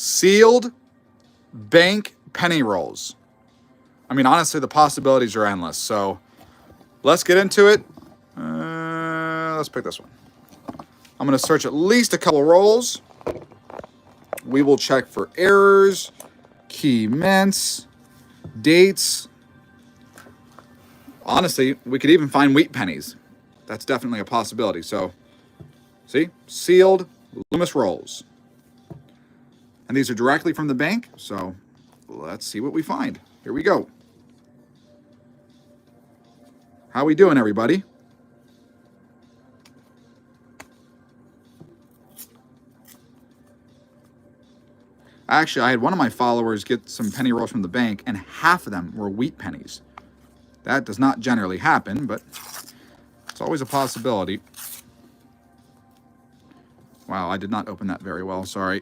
Sealed bank penny rolls. I mean, honestly, the possibilities are endless. So let's get into it. Let's pick this one. I'm going to search at least a couple rolls. We will check for errors, key mints, dates. Honestly, we could even find wheat pennies. That's definitely a possibility. So, see? Sealed Loomis rolls. And these are directly from the bank. So, let's see what we find. Here we go. How we doing, everybody? Actually, I had one of my followers get some penny rolls from the bank, and half of them were wheat pennies. That does not generally happen, but it's always a possibility. Wow, I did not open that very well, sorry.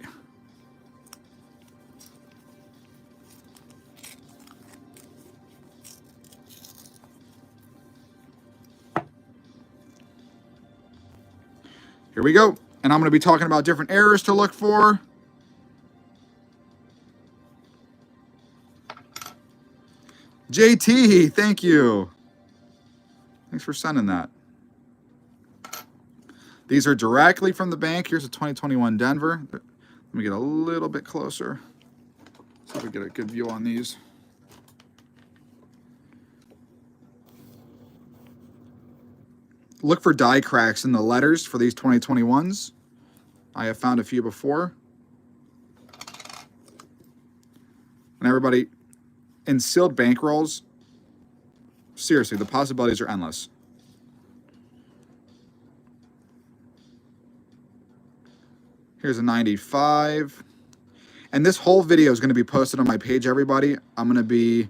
Here we go. And I'm going to be talking about different errors to look for. JT, thank you. Thanks for sending that. These are directly from the bank. Here's a 2021 Denver. Let me get a little bit closer. See if we get a good view on these. Look for die cracks in the letters for these 2021s. I have found a few before. And everybody, in sealed bankrolls, seriously, the possibilities are endless. Here's a 95. And this whole video is going to be posted on my page, everybody. I'm going to be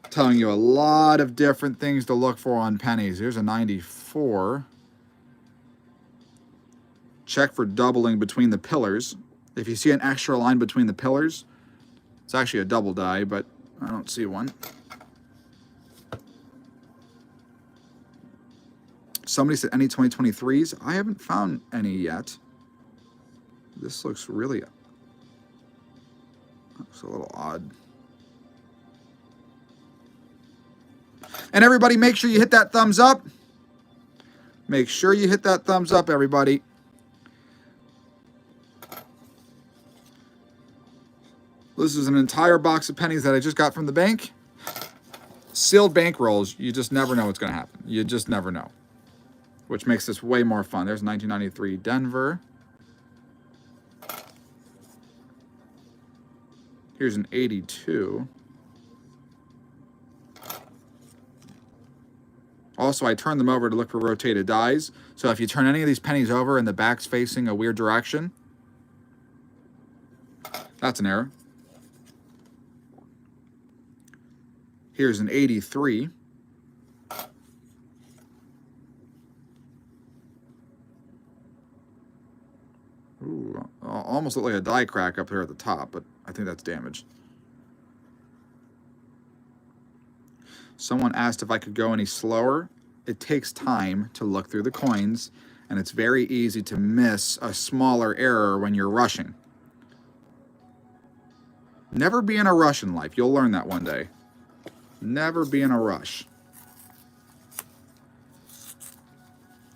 telling you a lot of different things to look for on pennies. Here's a 94. Check for doubling between the pillars. If you see an extra line between the pillars, it's actually a double die, but I don't see one. Somebody said any 2023s. I haven't found any yet. This looks really... looks a little odd. And everybody, make sure you hit that thumbs up. Make sure you hit that thumbs up, everybody. This is an entire box of pennies that I just got from the bank. Sealed bank rolls, you just never know what's going to happen. You just never know. Which makes this way more fun. There's 1993 Denver. Here's an 82. Also, I turned them over to look for rotated dies. So if you turn any of these pennies over and the back's facing a weird direction, that's an error. Here's an 83. Ooh, almost look like a die crack up there at the top, but I think that's damaged. Someone asked if I could go any slower. It takes time to look through the coins, and it's very easy to miss a smaller error when you're rushing. Never be in a rush in life. You'll learn that one day. Never be in a rush.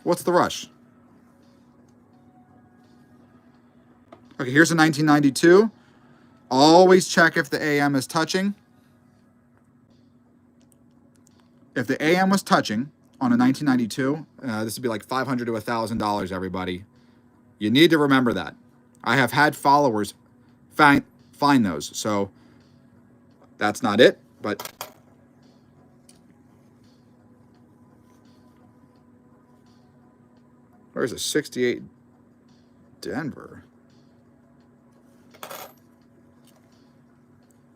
What's the rush? Okay, here's a 1992. Always check if the AM is touching. If the AM was touching on a 1992, this would be like $500 to $1,000, everybody. You need to remember that. I have had followers find those, so that's not it, but where's a 68 Denver?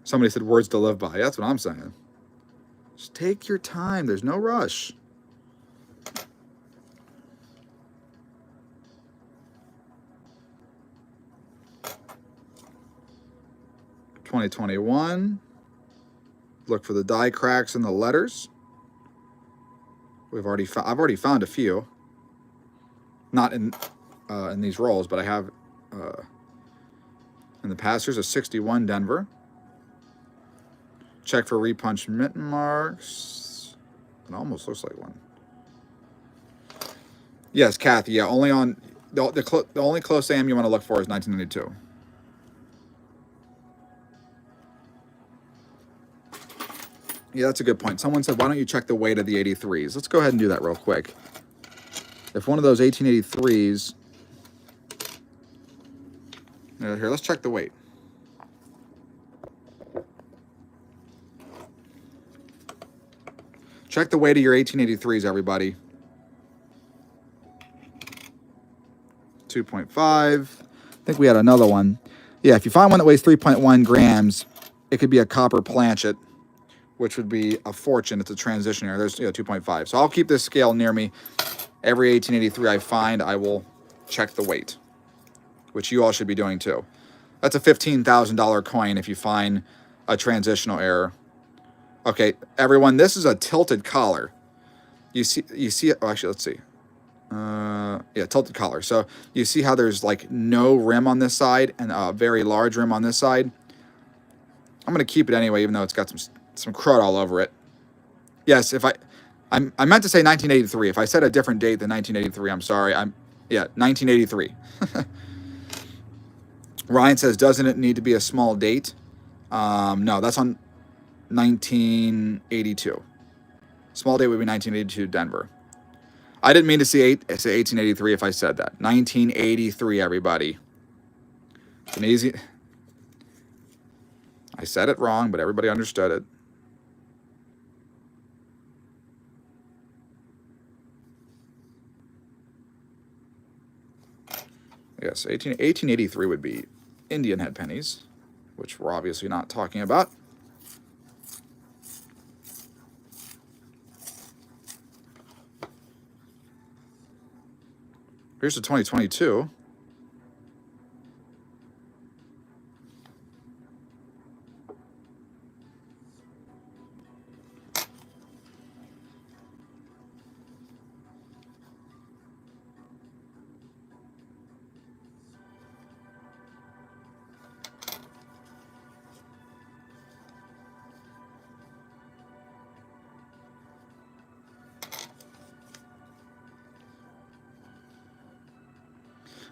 Somebody said words to live by. That's what I'm saying. Just take your time. There's no rush. $2021. Look for the die cracks in the letters. I've already found a few. Not in these rolls, but I have And the passers a 61 Denver. Check for repunch mint marks. It almost looks like one. Yes, Kathy. Yeah, only on the only close AM you want to look for is 1992. Yeah, that's a good point. Someone said, why don't you check the weight of the 83s? Let's go ahead and do that real quick. If one of those 1883s... Here, let's check the weight. Check the weight of your 1883s, everybody. 2.5. I think we had another one. Yeah, if you find one that weighs 3.1 grams, it could be a copper planchet, which would be a fortune. It's a transition error. There's 2.5. So I'll keep this scale near me. Every 1883 I find, I will check the weight, which you all should be doing too. That's a $15,000 coin if you find a transitional error. Okay, everyone, this is a tilted collar. You see it. Oh, actually, let's see. Yeah, tilted collar. So you see how there's like no rim on this side and a very large rim on this side. I'm gonna keep it anyway, even though it's got some crud all over it. Yes, if I meant to say 1983. If I said a different date than 1983, I'm sorry. 1983. Ryan says, doesn't it need to be a small date? No, that's on 1982. Small date would be 1982 Denver. I didn't mean to say 1883 if I said that. 1983, everybody. It's an easy... I said it wrong, but everybody understood it. Yes, 1883 would be Indian head pennies, which we're obviously not talking about. Here's the 2022.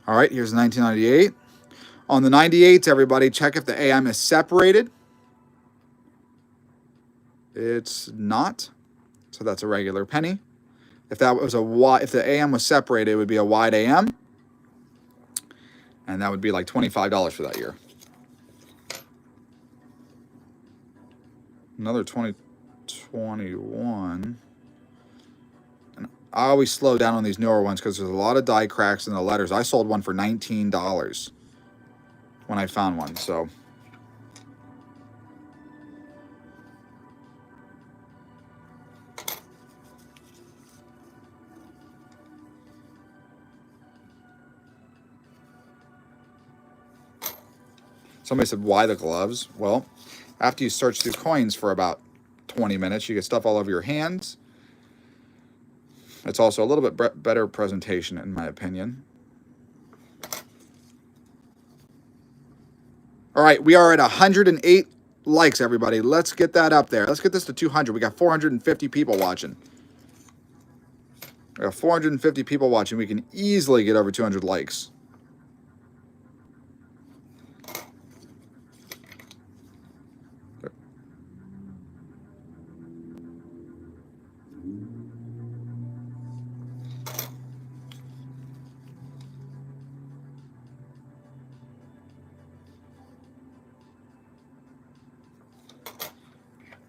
All right, here's 1998. On the 98s, everybody, check if the AM is separated. It's not, so that's a regular penny. If that was if the AM was separated, it would be a wide AM, and that would be like $25 for that year. Another 2021. And I always slow down on these newer ones because there's a lot of die cracks in the letters. I sold one for $19 when I found one, so. Somebody said, why the gloves? Well, after you search through coins for about 20 minutes, you get stuff all over your hands. It's also a little bit better presentation, in my opinion. All right, we are at 108 likes, everybody. Let's get that up there. Let's get this to 200. We got 450 people watching. We got 450 people watching. We can easily get over 200 likes.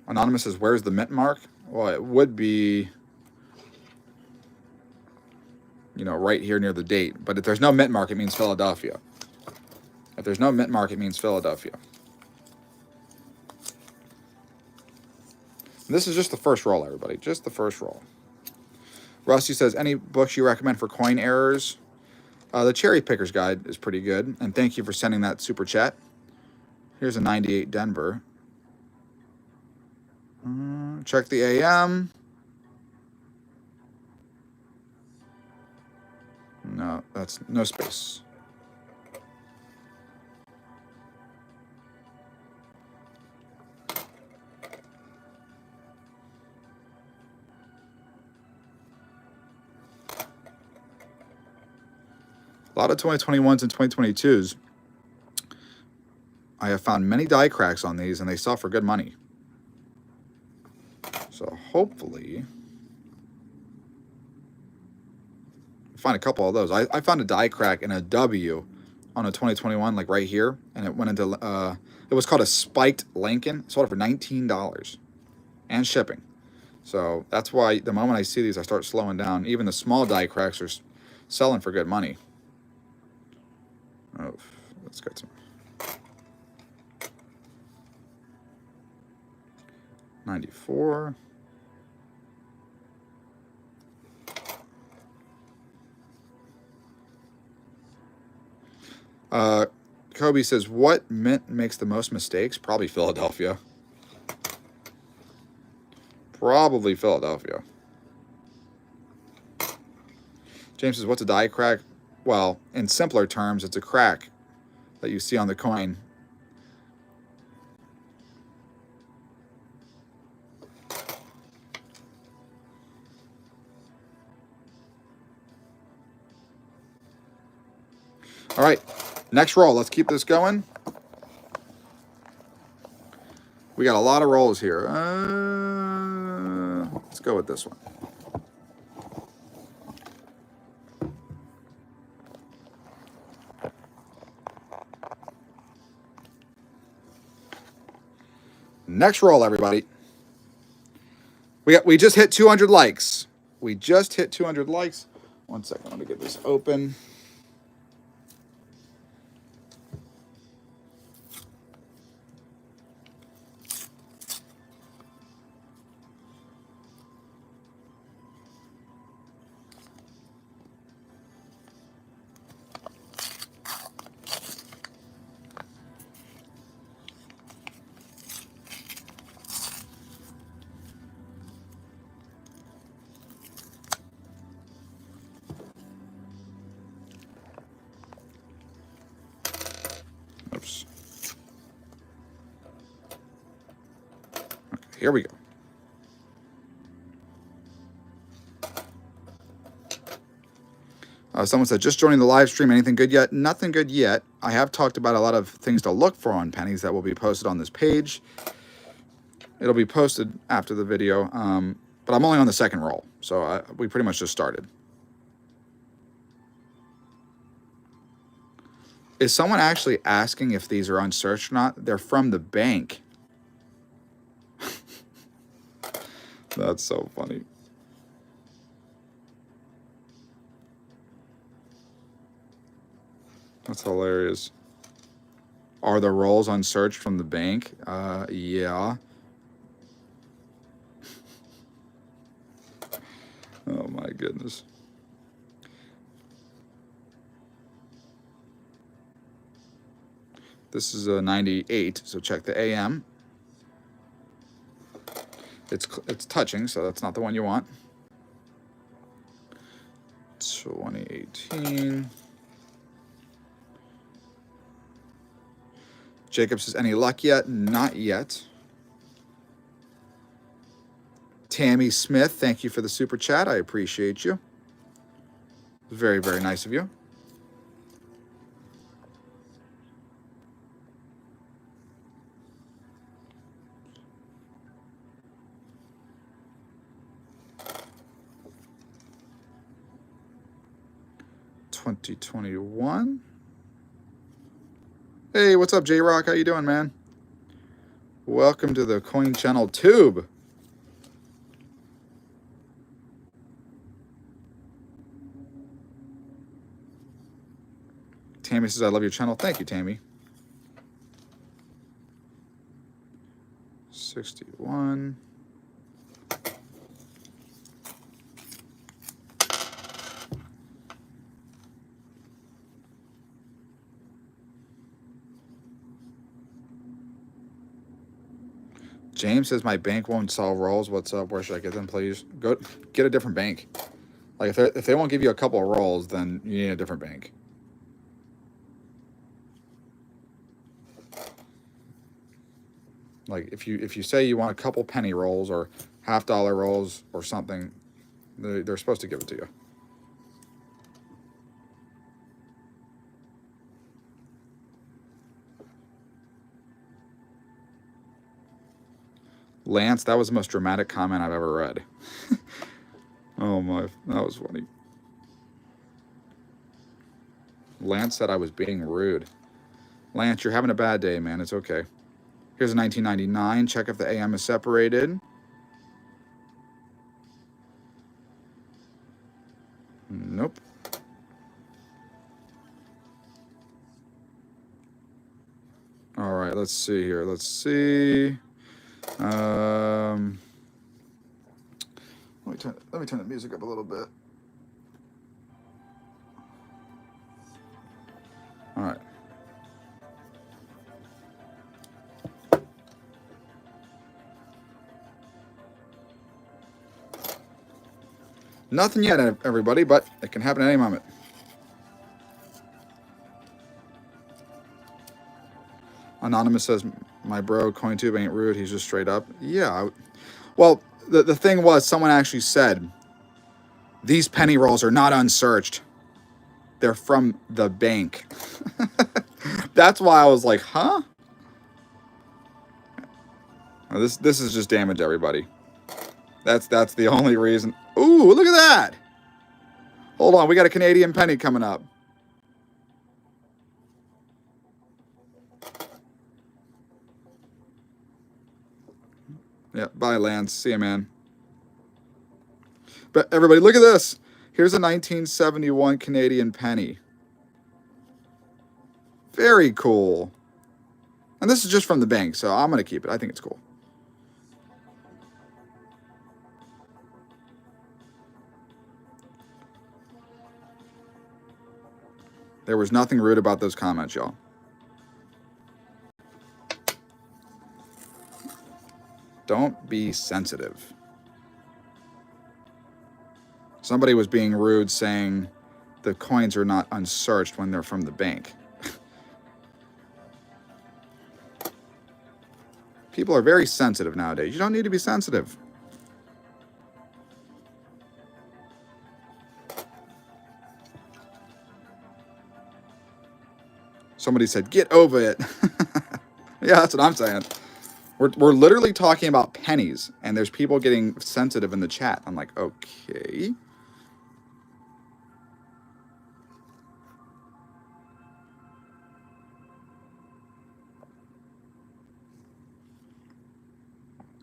Anonymous says, where's the mint mark? Well, it would be, right here near the date. But if there's no mint mark, it means Philadelphia. If there's no mint mark, it means Philadelphia. And this is just the first roll, everybody. Just the first roll. Rusty says, any books you recommend for coin errors? The Cherry Picker's Guide is pretty good. And thank you for sending that super chat. Here's a 98 Denver. Check the AM. No, that's no space. A lot of 2021s and 2022s. I have found many die cracks on these, and they sell for good money. So hopefully, find a couple of those. I found a die crack in a W on a 2021, like right here, and it went into, it was called a spiked Lincoln. Sold it for $19 and shipping. So that's why the moment I see these, I start slowing down. Even the small die cracks are selling for good money. Oh, let's get some. 94. Kobe says, what mint makes the most mistakes? Probably Philadelphia. Probably Philadelphia. James says, what's a die crack? Well, in simpler terms, it's a crack that you see on the coin. All right, next roll. Let's keep this going. We got a lot of rolls here. Let's go with this one. Next roll, everybody. We just hit 200 likes. We just hit 200 likes. 1 second, let me get this open. Oops. Okay, here we go. Someone said, just joining the live stream. Anything good yet? Nothing good yet. I have talked about a lot of things to look for on pennies that will be posted on this page. It'll be posted after the video, but I'm only on the second roll, so we pretty much just started. Is someone actually asking if these are unsearched or not? They're from the bank. That's so funny. That's hilarious. Are the rolls unsearched from the bank? Yeah. Oh my goodness. This is a 98, so check the AM. It's touching, so that's not the one you want. 2018. Jacob says, any luck yet? Not yet. Tammy Smith, thank you for the super chat. I appreciate you. Very, very nice of you. $2021. Hey, what's up, J-Rock? How you doing, man? Welcome to the Coin Channel Tube. Tammy says, I love your channel. Thank you, Tammy. 61. James says my bank won't sell rolls. What's up? Where should I get them, please? Go get a different bank. Like if they won't give you a couple of rolls, then you need a different bank. Like if you say you want a couple penny rolls or $50 rolls or something, they're supposed to give it to you. Lance, that was the most dramatic comment I've ever read. Oh my, that was funny. Lance said I was being rude. Lance, you're having a bad day, man. It's okay. Here's a 1999. Check if the AM is separated. Nope. All right, let's see here. Let's see. Let me turn the music up a little bit. All right. Nothing yet, everybody, but it can happen at any moment. Anonymous says, my bro, CoinTube ain't rude. He's just straight up. Yeah. Well, the thing was, someone actually said, these penny rolls are not unsearched. They're from the bank. That's why I was like, huh? Well, this is just damage, everybody. That's the only reason. Ooh, look at that. Hold on, we got a Canadian penny coming up. Yeah, bye, Lance. See you, man. But everybody, look at this. Here's a 1971 Canadian penny. Very cool. And this is just from the bank, so I'm going to keep it. I think it's cool. There was nothing rude about those comments, y'all. Don't be sensitive. Somebody was being rude saying the coins are not unsearched when they're from the bank. People are very sensitive nowadays. You don't need to be sensitive. Somebody said, get over it. Yeah, that's what I'm saying. We're literally talking about pennies, and there's people getting sensitive in the chat. I'm like, okay.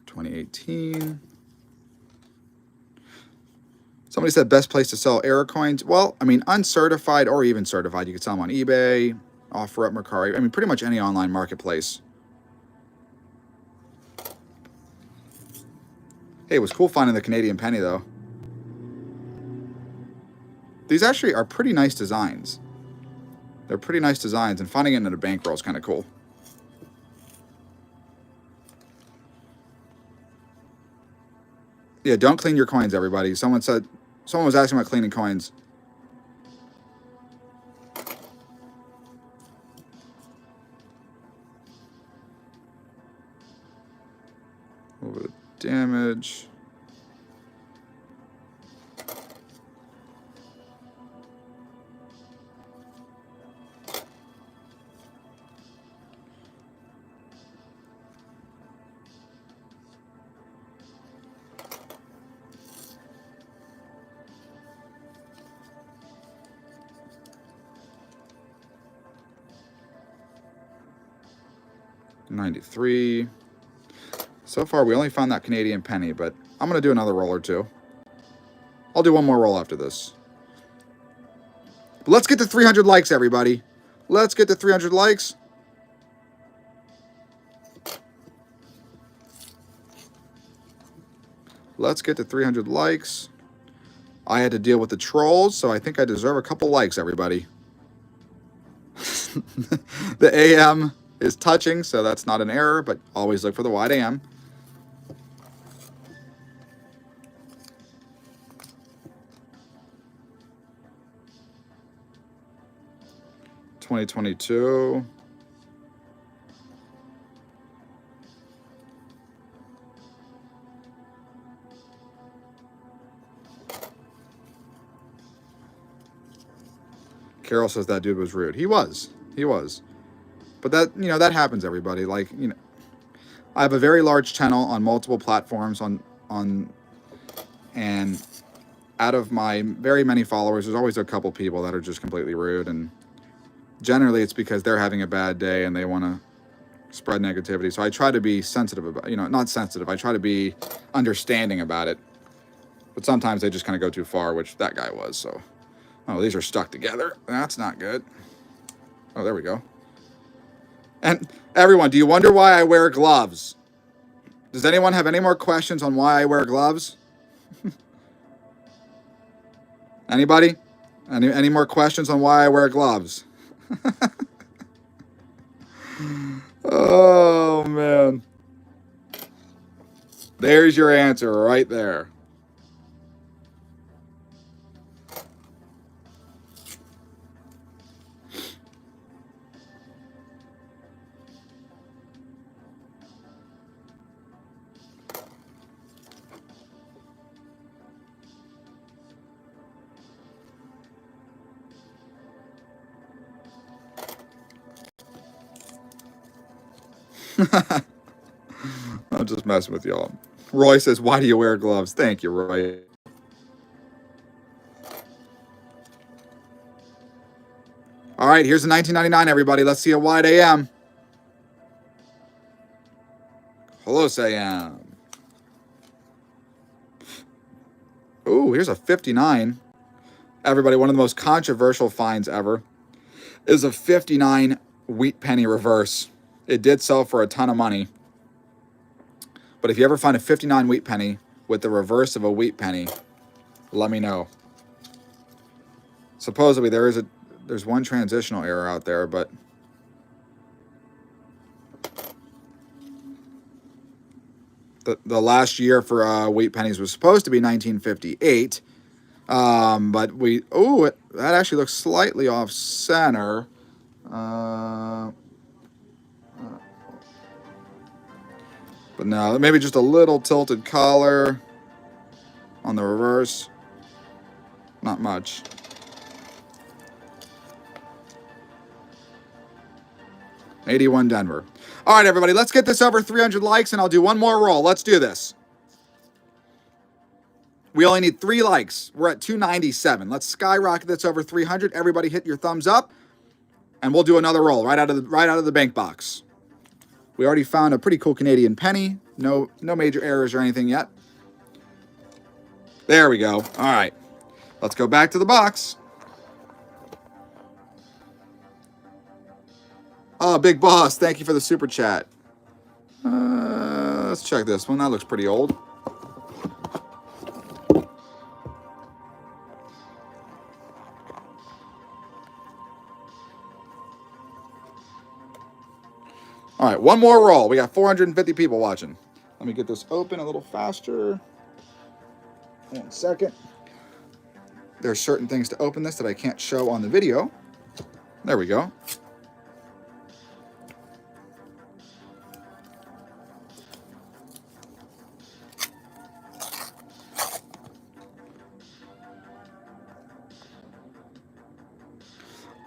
$2018. Somebody said best place to sell error coins. Well, I mean, uncertified or even certified. You can sell them on eBay, OfferUp, Mercari. I mean, pretty much any online marketplace. Hey, it was cool finding the Canadian penny, though. These actually are pretty nice designs. They're pretty nice designs, and finding it in a bankroll is kind of cool. Yeah, don't clean your coins, everybody. Someone was asking about cleaning coins. A little bit of damage. $93. So far, we only found that Canadian penny, but I'm going to do another roll or two. I'll do one more roll after this. But let's get to 300 likes, everybody. Let's get to 300 likes. Let's get to 300 likes. I had to deal with the trolls, so I think I deserve a couple likes, everybody. The AM is touching, so that's not an error, but always look for the wide AM. $2022. Carol says that dude was rude. He was. But that, that happens, everybody. Like, I have a very large channel on multiple platforms and out of my very many followers, there's always a couple people that are just completely rude, and generally it's because they're having a bad day and they want to spread negativity. So I try to be sensitive about, not sensitive. I try to be understanding about it, but sometimes they just kind of go too far, which that guy was. So, oh, these are stuck together. That's not good. Oh, there we go. And everyone, do you wonder why I wear gloves? Does anyone have any more questions on why I wear gloves? Anybody? Any more questions on why I wear gloves? Oh, man. There's your answer right there. I'm just messing with y'all. Roy says, why do you wear gloves? Thank you, Roy. All right, here's a 1999, everybody. Let's see a wide AM. Hello, Sam. Ooh, here's a 59. Everybody, one of the most controversial finds ever is a 59 wheat penny reverse. It did sell for a ton of money. But if you ever find a 59 wheat penny with the reverse of a wheat penny, let me know. Supposedly there's one transitional error out there, but the last year for wheat pennies was supposed to be 1958. But that actually looks slightly off center. But no, maybe just a little tilted collar on the reverse. Not much. '81 Denver. All right, everybody, let's get this over 300 likes, and I'll do one more roll. Let's do this. We only need 3 likes. We're at 297. Let's skyrocket this over 300. Everybody hit your thumbs up, and we'll do another roll right out of the bank box. We already found a pretty cool Canadian penny. No major errors or anything yet. There we go. All right. Let's go back to the box. Oh, Big Boss, thank you for the super chat. Let's check this one. That looks pretty old. All right, one more roll. We got 450 people watching. Let me get this open a little faster. 1 second. There are certain things to open this that I can't show on the video. There we go.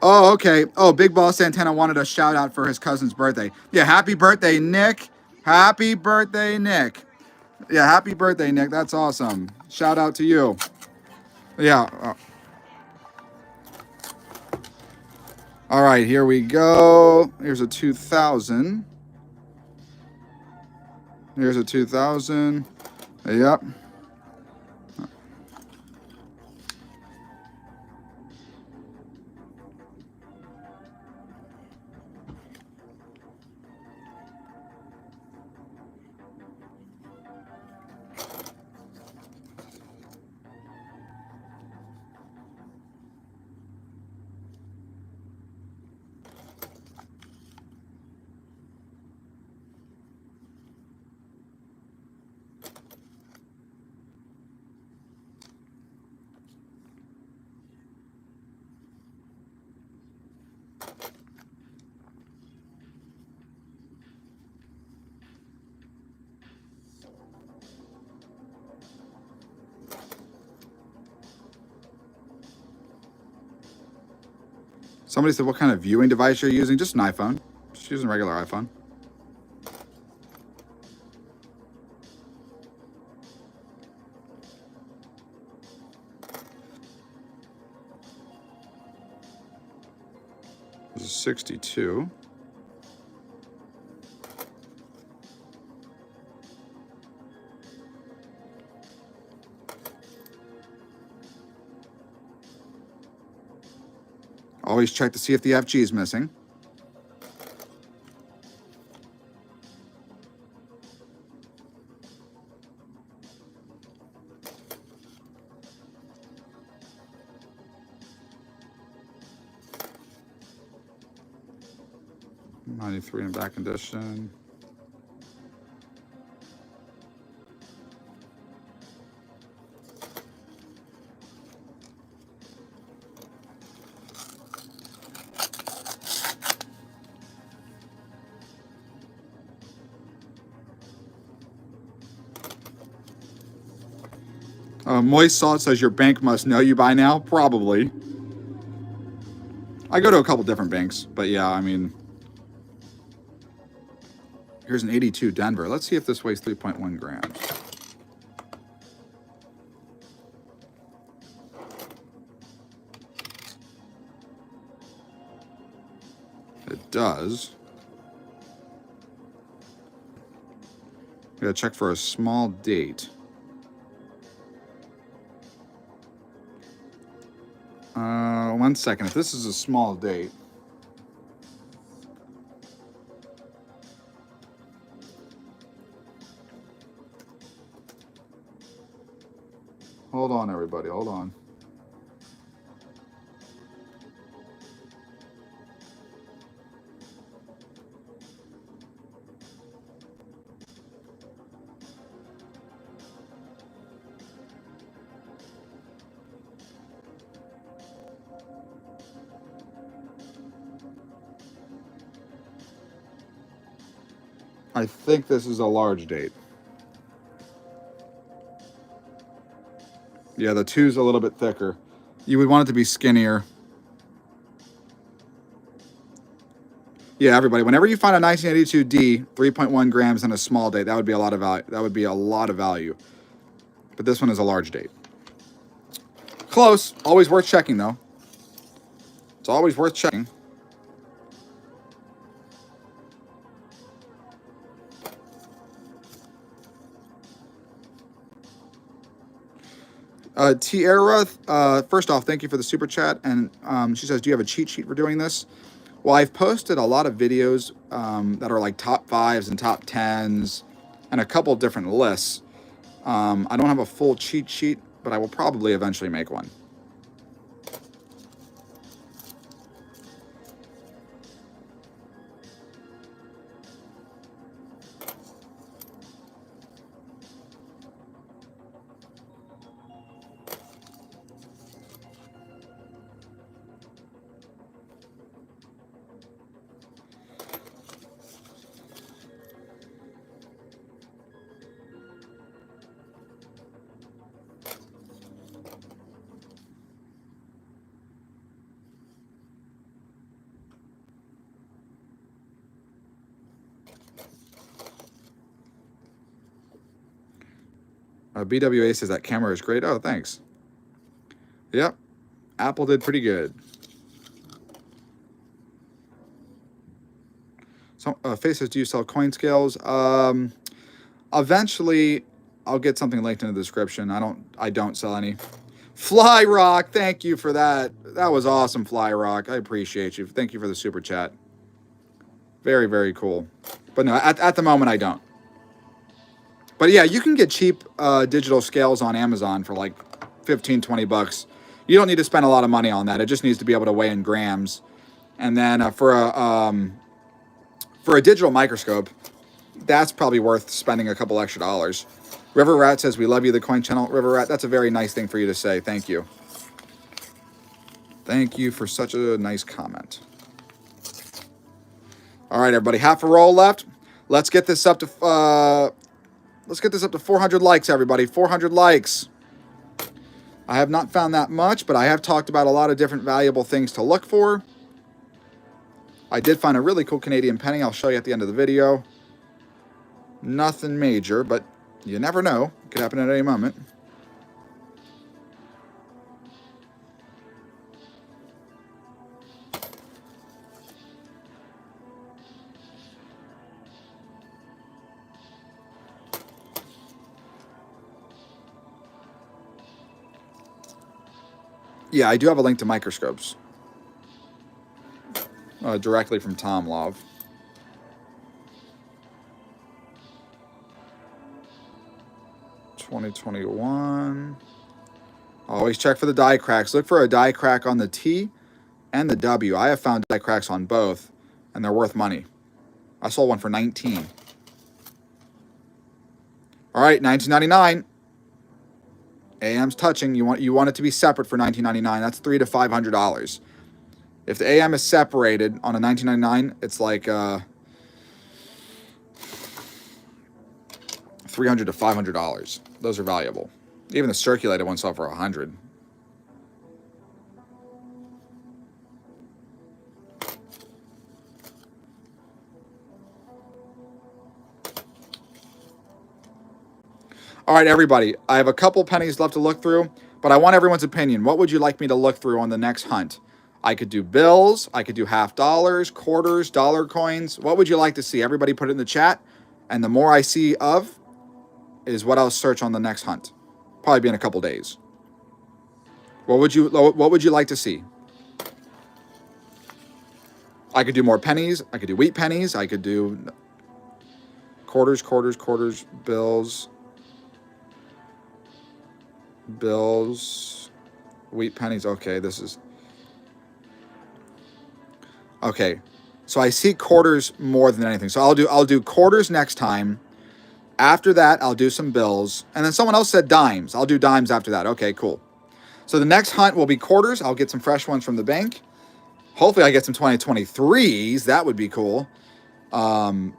Oh, okay. Oh, Big Boss Santana wanted a shout out for his cousin's birthday. Yeah, happy birthday, Nick. Happy birthday, Nick. Yeah, happy birthday, Nick. That's awesome. Shout out to you. Yeah. All right, here we go. Here's a 2000. Here's a 2000. Yep. Somebody said, what kind of viewing device you're using? Just an iPhone. Just using a regular iPhone. 62. Always check to see if the FG is missing. '93 in back condition. Moist Salt says your bank must know you by now. Probably. I go to a couple different banks, but yeah, I mean, here's an 82 Denver. Let's see if this weighs 3.1 grams. It does. Gotta check for a small date. 1 second. If this is a small date. Hold on, everybody. Hold on. I think this is a large date. Yeah, the 2's a little bit thicker. You would want it to be skinnier. Yeah, everybody, whenever you find a 1982D, 3.1 grams in a small date, that would be a lot of value. That would be a lot of value. But this one is a large date. Close. Always worth checking, though. It's always worth checking. Tierra, first off, thank you for the super chat. And she says, do you have a cheat sheet for doing this? Well, I've posted a lot of videos that are like top 5s and top 10s and a couple of different lists. I don't have a full cheat sheet, but I will probably eventually make one. BWA says that camera is great. Oh, thanks. Yep. Apple did pretty good. So, Face says, do you sell coin scales? Eventually, I'll get something linked in the description. I don't sell any. Fly Rock, thank you for that. That was awesome, Fly Rock. I appreciate you. Thank you for the super chat. Very, very cool. But no, at the moment, I don't. But yeah, you can get cheap digital scales on Amazon for like 15, 20 bucks. You don't need to spend a lot of money on that. It just needs to be able to weigh in grams. And then for a digital microscope, that's probably worth spending a couple extra dollars. River Rat says, we love you, the coin channel. River Rat, that's a very nice thing for you to say. Thank you. Thank you for such a nice comment. All right, everybody, half a roll left. Let's get this up to 400 likes, everybody. 400 likes. I have not found that much, but I have talked about a lot of different valuable things to look for. I did find a really cool Canadian penny. I'll show you at the end of the video. Nothing major, but you never know. It could happen at any moment. Yeah, I do have a link to microscopes. Directly from Tom Love. $2021. Always check for the die cracks. Look for a die crack on the T and the W. I have found die cracks on both, and they're worth money. I sold one for $19. All right, $19.99. AM's touching. You want it to be separate for $19.99. That's $300 to $500. If the AM is separated on a $19.99, it's like $300 to $500. Those are valuable. Even the circulated one sold for $100. All right, everybody. I have a couple pennies left to look through, but I want everyone's opinion. What would you like me to look through on the next hunt? I could do bills. I could do half dollars, quarters, dollar coins. What would you like to see? Everybody put it in the chat. And the more I see of is what I'll search on the next hunt. Probably be in a couple days. What would you like to see? I could do more pennies. I could do wheat pennies. I could do quarters, bills, wheat pennies. Okay, this is okay. So I see quarters more than anything. So I'll do quarters next time. After that, I'll do some bills. And then someone else said dimes. I'll do dimes after that. Okay, cool. So the next hunt will be quarters. I'll get some fresh ones from the bank. Hopefully I get some 2023s. That would be cool. And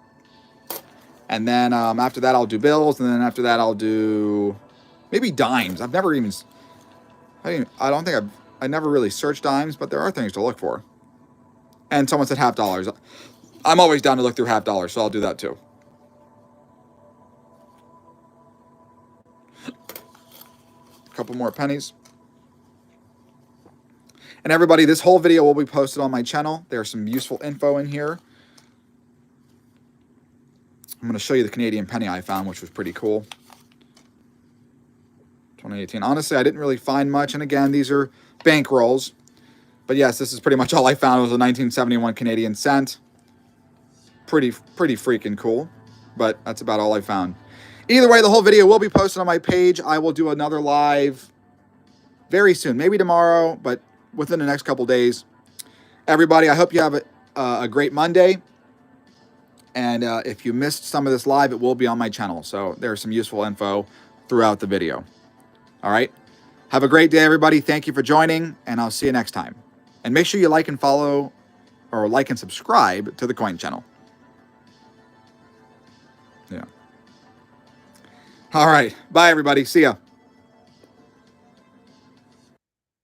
then after that, I'll do bills. And then after that, I'll do maybe dimes. I've never even... I don't think I never really searched dimes, but there are things to look for. And someone said half dollars. I'm always down to look through half dollars, so I'll do that too. A couple more pennies. And everybody, this whole video will be posted on my channel. There's some useful info in here. I'm going to show you the Canadian penny I found, which was pretty cool. 2018. Honestly, I didn't really find much. And again, these are bank rolls. But yes, this is pretty much all I found. It was a 1971 Canadian cent. Pretty freaking cool. But that's about all I found. Either way, the whole video will be posted on my page. I will do another live very soon. Maybe tomorrow, but within the next couple days. Everybody, I hope you have a great Monday. And if you missed some of this live, it will be on my channel. So there's some useful info throughout the video. All right. Have a great day, everybody. Thank you for joining, and I'll see you next time. And make sure you like and follow, or like and subscribe to the Coin Channel. Yeah. All right. Bye, everybody. See ya.